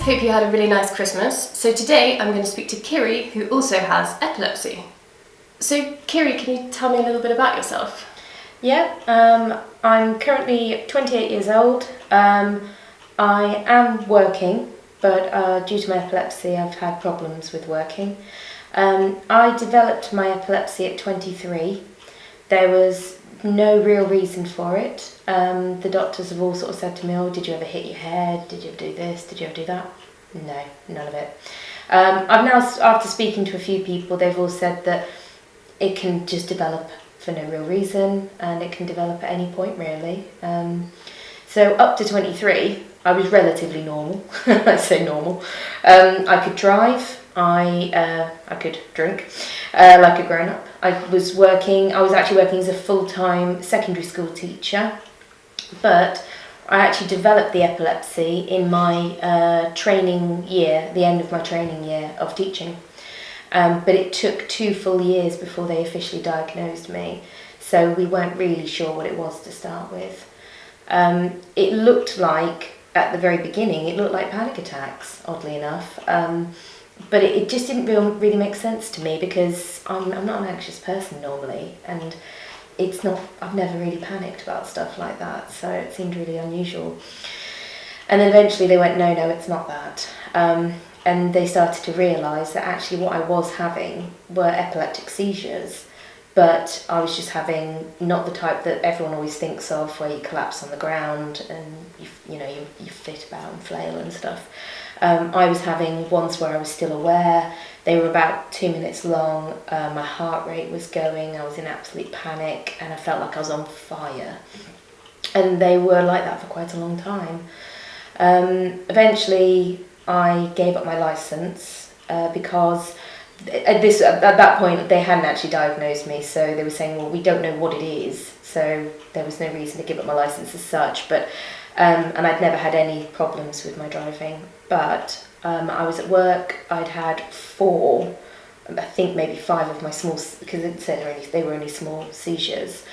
hope you had a really nice Christmas. So today I'm going to speak to Kiri, who also has epilepsy. So Kiri, can you tell me a little bit about yourself? Yeah, I'm currently 28 years old. I am working, but due to my epilepsy I've had problems with working. I developed my epilepsy at 23. There was no real reason for it. The doctors have all sort of said to me, oh, did you ever hit your head? Did you ever do this? Did you ever do that? No, none of it. I've now, after speaking to a few people, they've all said that it can just develop for no real reason, and it can develop at any point really. So up to 23, I was relatively normal. I say normal. I could drive. I could drink like a grown-up. I was actually working as a full-time secondary school teacher, but I actually developed the epilepsy in my training year, the end of my training year of teaching. But it took 2 full years before they officially diagnosed me, so we weren't really sure what it was to start with. It looked like, at the very beginning, it looked like panic attacks, oddly enough. But it just didn't really make sense to me because I'm not an anxious person normally, and I've never really panicked about stuff like that, so it seemed really unusual. And then eventually they went, no, it's not that. And they started to realise that actually what I was having were epileptic seizures, but I was just having not the type that everyone always thinks of, where you collapse on the ground and you flit about and flail and stuff. I was having ones where I was still aware. They were about 2 minutes long. My heart rate was going. I was in absolute panic, and I felt like I was on fire. And they were like that for quite a long time. Eventually, I gave up my licence because at that point they hadn't actually diagnosed me, so they were saying, well, we don't know what it is, so there was no reason to give up my licence as such. But and I'd never had any problems with my driving, but I was at work. I'd had 4, I think maybe 5 of my small, because it said they were only small seizures.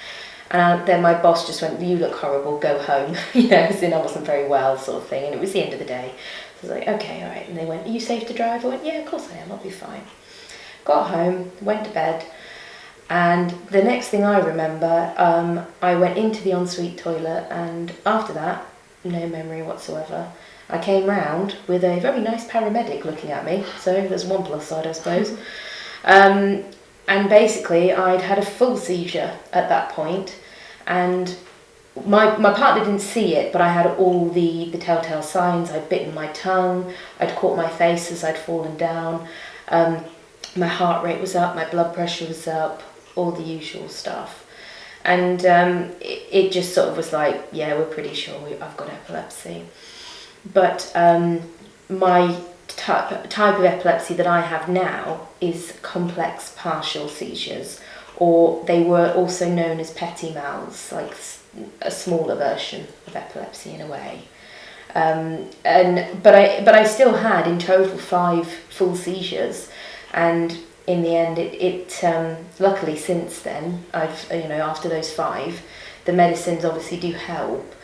And then my boss just went, you look horrible, go home. As in I wasn't very well, sort of thing. And it was the end of the day. So I was like, okay, all right. And they went, are you safe to drive? I went, yeah, of course I am, I'll be fine. Got home, went to bed. And the next thing I remember, I went into the ensuite toilet, and after that, no memory whatsoever. I came round with a very nice paramedic looking at me, so there's one plus side, I suppose. And basically, I'd had a full seizure at that point, and my partner didn't see it, but I had all the telltale signs. I'd bitten my tongue, I'd caught my face as I'd fallen down, my heart rate was up, my blood pressure was up, all the usual stuff. And it just sort of was like, yeah, we're pretty sure I've got epilepsy. But my type of epilepsy that I have now is complex partial seizures, or they were also known as petit mals, like a smaller version of epilepsy in a way. But I still had in total 5 full seizures, and in the end, it luckily since then, after those 5, the medicines obviously do help,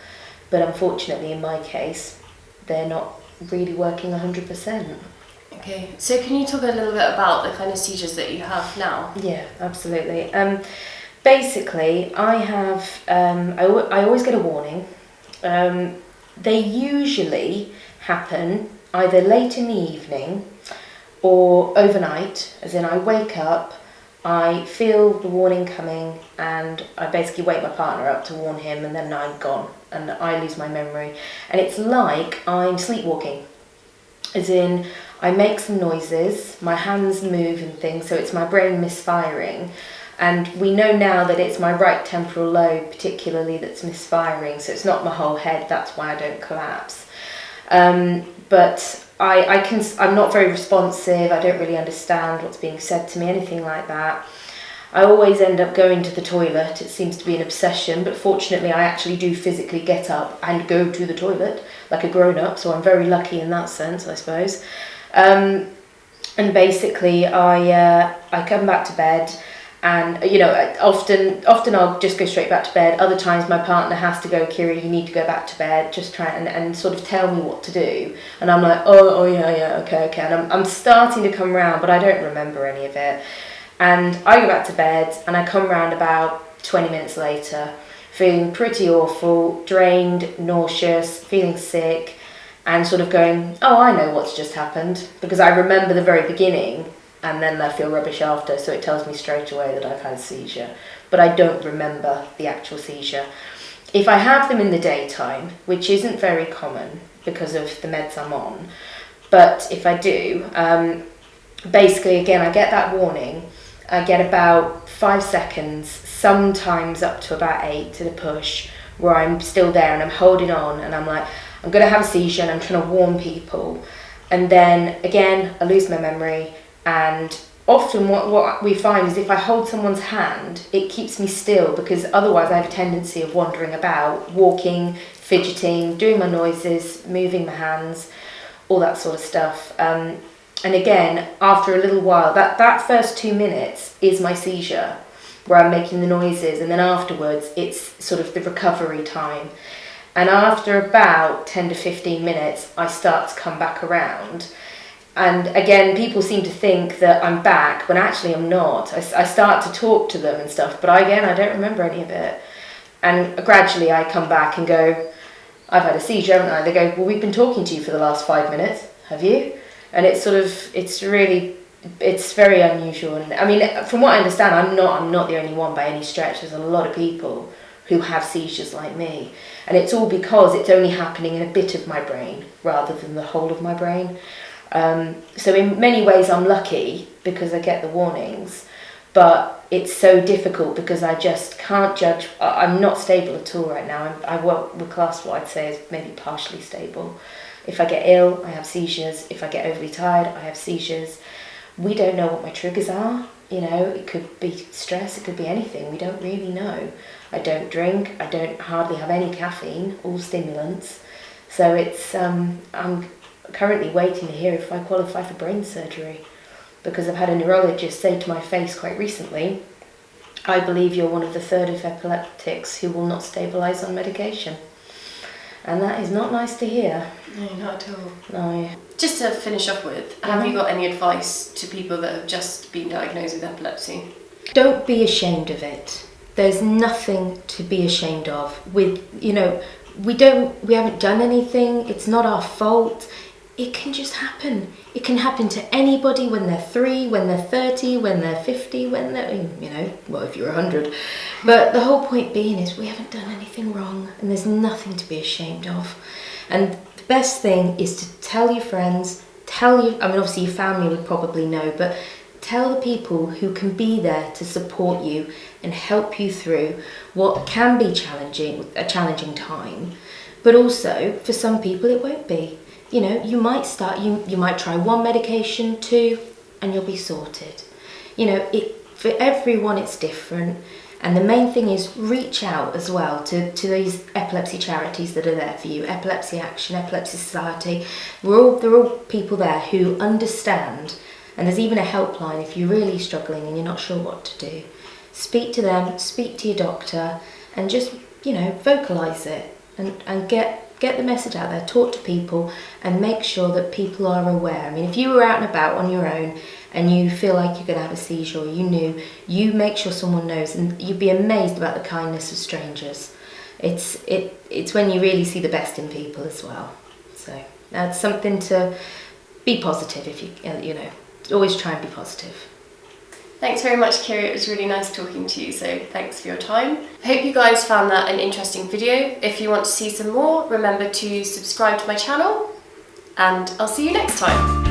but unfortunately in my case, they're not really working 100%. Okay, so can you talk a little bit about the kind of seizures that you have now? Yeah, absolutely. Basically, I have, I always get a warning. They usually happen either late in the evening or overnight, as in I wake up, I feel the warning coming, and I basically wake my partner up to warn him, and then I'm gone, and I lose my memory. And it's like I'm sleepwalking, as in I make some noises, my hands move and things, so it's my brain misfiring. And we know now that it's my right temporal lobe particularly that's misfiring, so it's not my whole head, that's why I don't collapse. But I'm not very responsive, I don't really understand what's being said to me, anything like that. I always end up going to the toilet. It seems to be an obsession, but fortunately I actually do physically get up and go to the toilet like a grown-up, so I'm very lucky in that sense, I suppose. And basically I come back to bed, And often I'll just go straight back to bed. Other times my partner has to go, Kiri, you need to go back to bed, just try and sort of tell me what to do. And I'm like, oh yeah, okay. And I'm starting to come round, but I don't remember any of it. And I go back to bed and I come round about 20 minutes later, feeling pretty awful, drained, nauseous, feeling sick, and sort of going, oh, I know what's just happened, because I remember the very beginning, and then I feel rubbish after, so it tells me straight away that I've had a seizure. But I don't remember the actual seizure. If I have them in the daytime, which isn't very common because of the meds I'm on, but if I do, basically, again, I get that warning. I get about 5 seconds, sometimes up to about 8 to the push, where I'm still there and I'm holding on and I'm like, I'm going to have a seizure and I'm trying to warn people. And then, again, I lose my memory. And often what we find is if I hold someone's hand, it keeps me still, because otherwise I have a tendency of wandering about, walking, fidgeting, doing my noises, moving my hands, all that sort of stuff. And again, after a little while, that first 2 minutes is my seizure, where I'm making the noises, and then afterwards it's sort of the recovery time. And after about 10 to 15 minutes, I start to come back around. And again, people seem to think that I'm back when actually I'm not. I start to talk to them and stuff, but I don't remember any of it. And gradually I come back and go, I've had a seizure, haven't I? They go, well, we've been talking to you for the last 5 minutes, have you? And it's very unusual. And I mean, from what I understand, I'm not the only one by any stretch. There's a lot of people who have seizures like me. And it's all because it's only happening in a bit of my brain rather than the whole of my brain. So in many ways I'm lucky because I get the warnings, but it's so difficult because I just can't judge. I'm not stable at all right now. I would class what I'd say as maybe partially stable. If I get ill, I have seizures. If I get overly tired, I have seizures. We don't know what my triggers are. It could be stress, it could be anything. We don't really know. I don't drink. I don't hardly have any caffeine, all stimulants. So it's I'm currently waiting to hear if I qualify for brain surgery, because I've had a neurologist say to my face quite recently, I believe you're one of the third of epileptics who will not stabilise on medication. And that is not nice to hear. No, not at all. No. Just to finish off with, have you got any advice to people that have just been diagnosed with epilepsy? Don't be ashamed of it. There's nothing to be ashamed of. We haven't done anything. It's not our fault. It can just happen. It can happen to anybody when they're 3, when they're 30, when they're 50, when they're, if you're 100. But the whole point being is we haven't done anything wrong and there's nothing to be ashamed of. And the best thing is to tell your friends, obviously your family would probably know, but tell the people who can be there to support you and help you through what can be a challenging time. But also, for some people it won't be. You might try 1 medication, 2, and you'll be sorted. For everyone it's different. And the main thing is reach out as well to these epilepsy charities that are there for you. Epilepsy Action, Epilepsy Society. They're all people there who understand. And there's even a helpline if you're really struggling and you're not sure what to do. Speak to them, speak to your doctor, and just, vocalise it and get the message out there, talk to people, and make sure that people are aware. I mean, if you were out and about on your own and you feel like you're going to have a seizure, or you make sure someone knows, and you'd be amazed about the kindness of strangers. It's when you really see the best in people as well. So that's something to be positive. If you always try and be positive. Thanks very much, Kiri. It was really nice talking to you, so thanks for your time. I hope you guys found that an interesting video. If you want to see some more, remember to subscribe to my channel, and I'll see you next time.